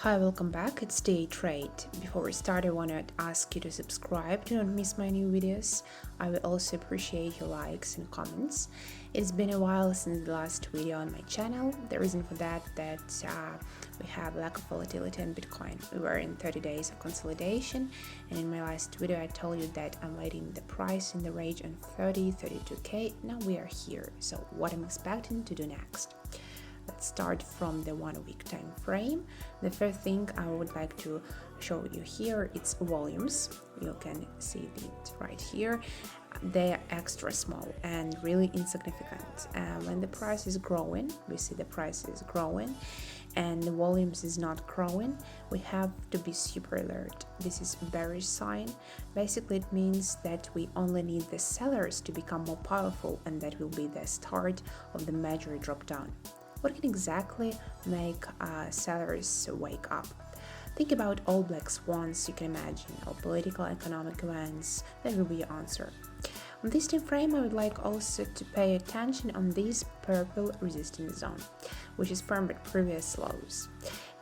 Hi, welcome back. It's Day Trade. Before we start, I want to ask you to subscribe to not miss my new videos. I will also appreciate your likes and comments. It's been a while since the last video on my channel. The reason for that we have lack of volatility in Bitcoin. We were in 30 days of consolidation, and in my last video I told you that I'm waiting the price in the range on 32K. Now we are here. So what I'm expecting to do next? Let's start from the 1 week time frame. The first thing I would like to show you here, it's volumes. You can see it right here. They are extra small and really insignificant. When the price is growing, we see the price is growing and the volumes is not growing, we have to be super alert. This is bearish sign. Basically it means that we only need the sellers to become more powerful, and that will be the start of the major drop down. What can exactly make sellers wake up? Think about all black swans you can imagine, or political economic events. That will be your answer. On this time frame, I would like also to pay attention on this purple resistance zone, which is formed at previous lows.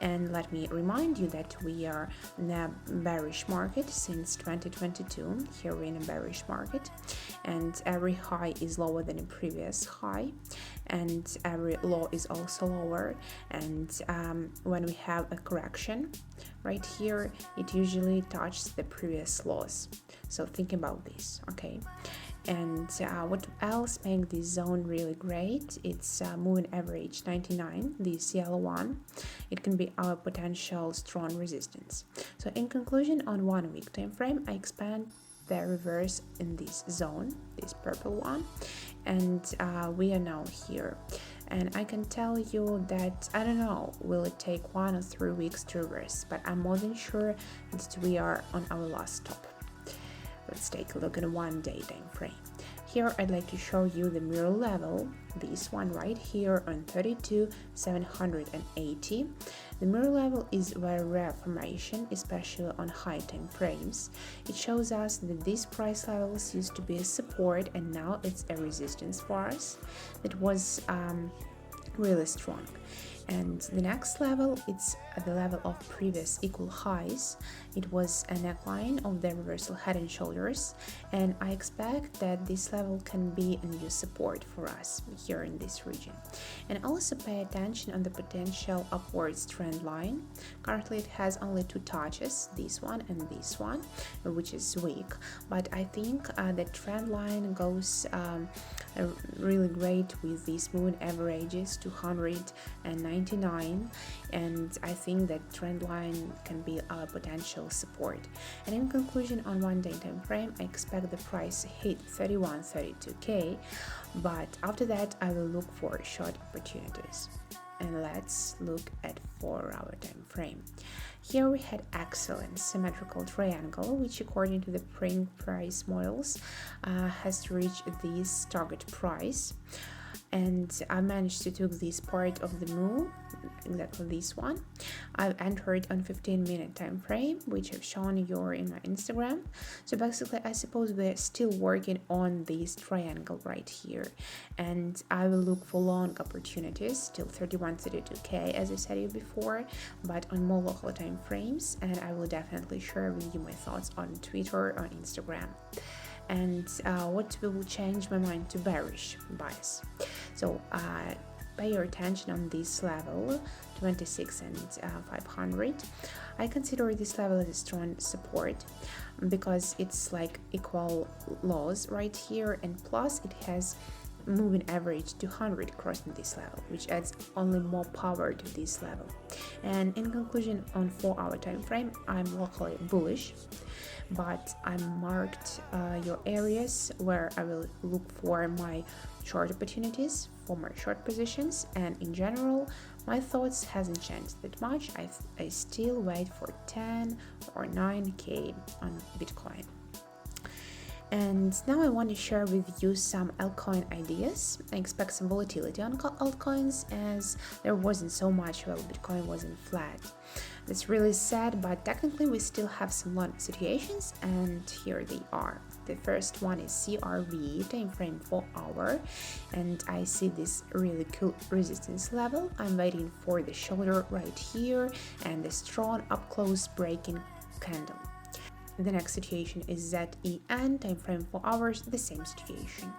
And let me remind you that we are in a bearish market since 2022. Here we're in a bearish market, and every high is lower than a previous high, and every low is also lower. And when we have a correction right here, it usually touches the previous lows. So think about this, okay? And what else makes this zone really great? It's moving average 99, this yellow one. It can be our potential strong resistance. So in conclusion, on 1 week time frame, I expand the reverse in this zone, this purple one, and we are now here. And I can tell you that, I don't know, will it take 1 or 3 weeks to reverse, but I'm more than sure that we are on our last top. Let's take a look at a 1 day time frame. Here I'd like to show you the mirror level, this one right here on 32,780. The mirror level is very rare formation, especially on high time frames. It shows us that these price levels used to be a support, and now it's a resistance for us. That was really strong. And the next level, it's at the level of previous equal highs. It was a neckline of the reversal head and shoulders, and I expect that this level can be a new support for us here in this region. And also pay attention on the potential upwards trend line. Currently it has only 2 touches, this one and this one, which is weak, but I think the trend line goes really great with these moving averages 299, and I think that trend line can be our potential support. And in conclusion, on 1 day time frame, I expect the price to hit 32K, but after that I will look for short opportunities. And let's look at 4-hour time frame. Here we had excellent symmetrical triangle, which according to the print price models has reached this target price. And I managed to took this part of the move, exactly this one. I've entered on 15-minute time frame, which I've shown you in my Instagram. So basically, I suppose we're still working on this triangle right here, and I will look for long opportunities till 32K, as I said you before, but on more local time frames, and I will definitely share with you my thoughts on Twitter or Instagram. And what will change my mind to bearish bias. So pay your attention on this level, 26 and 500. I consider this level as a strong support because it's like equal lows right here, and plus it has moving average 200 crossing this level, which adds only more power to this level. And in conclusion, on 4-hour time frame, I'm locally bullish, but I marked your areas where I will look for my short opportunities for my short positions. And in general, my thoughts hasn't changed that much. I still wait for 10 or 9K on Bitcoin. And now I want to share with you some altcoin ideas. I expect some volatility on altcoins as there wasn't so much while Bitcoin wasn't flat. That's really sad, but technically we still have some long situations, and here they are. The first one is CRV, time frame 4 hour, and I see this really cool resistance level. I'm waiting for the shoulder right here and the strong up close breaking candle. The next situation is ZEN, time frame 4 hours, the same situation.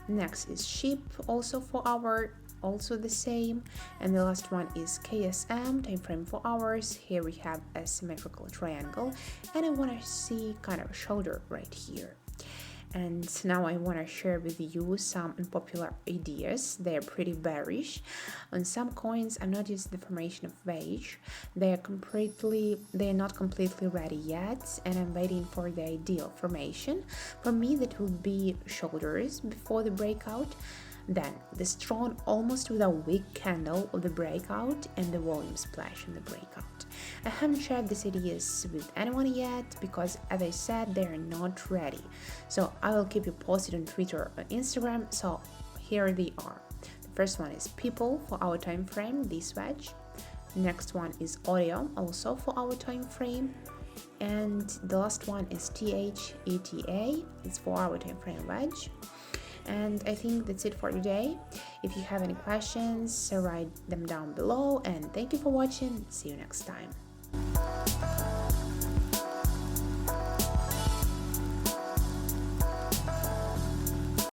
Next is SHIB, also 4 hour, also the same. And the last one is KSM, time frame 4 hours. Here we have a symmetrical triangle, and I want to see kind of a shoulder right here. And now I want to share with you some unpopular ideas. They are pretty bearish. On some coins, I'm not using the formation of wedge. They are not completely ready yet, and I'm waiting for the ideal formation. For me, that would be shoulders before the breakout. Then the strong, almost with a weak candle of the breakout, and the volume splash in the breakout. I haven't shared these ideas with anyone yet because, as I said, they are not ready. So I will keep you posted on Twitter or Instagram. So here they are. The first one is People for our time frame, this wedge. Next one is Audio, also for our time frame. And the last one is THETA, it's for our time frame wedge. And I think that's it for today. If you have any questions, write them down below, and thank you for watching. See you next time.